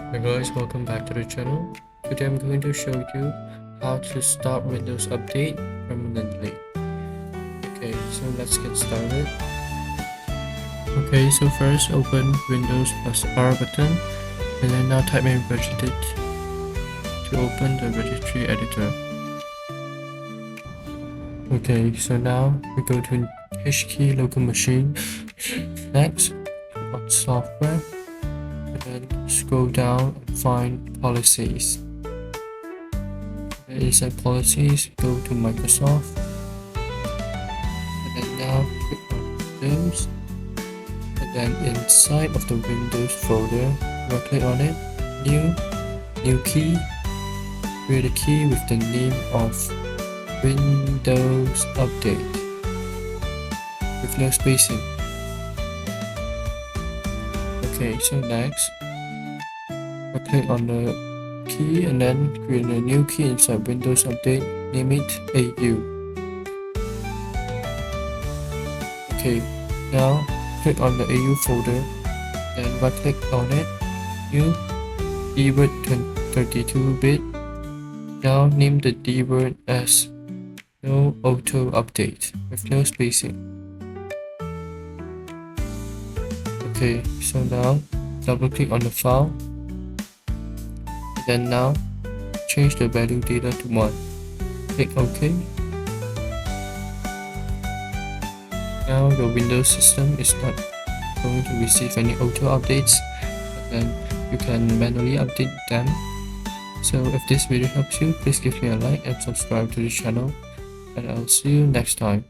Hey guys, welcome back to the channel. Today I'm going to show you how to start Windows Update permanently. Okay, so let's get started. Okay, so first open Windows plus R button and then now type in regedit to open the registry editor. Okay, so now we go to HKey local machine. Next, on software. And then scroll down and find policies. Inside policies, go to Microsoft, and then now click on Windows, and then inside of the Windows folder, right click on it, new key, create a key with the name of Windows Update with no spacing. Okay, so next, right click on the key and then create a new key inside Windows Update, name it AU. Okay, now click on the AU folder, then right click on it, new dword 32-bit. Now name the dword as no auto update with no spacing. Okay, so now double click on the file. Then now change the value data to 1. Click OK. Now your Windows system is not going to receive any auto updates, and then you can manually update them. So if this video helps you, please give me a like and subscribe to the channel, and I'll see you next time.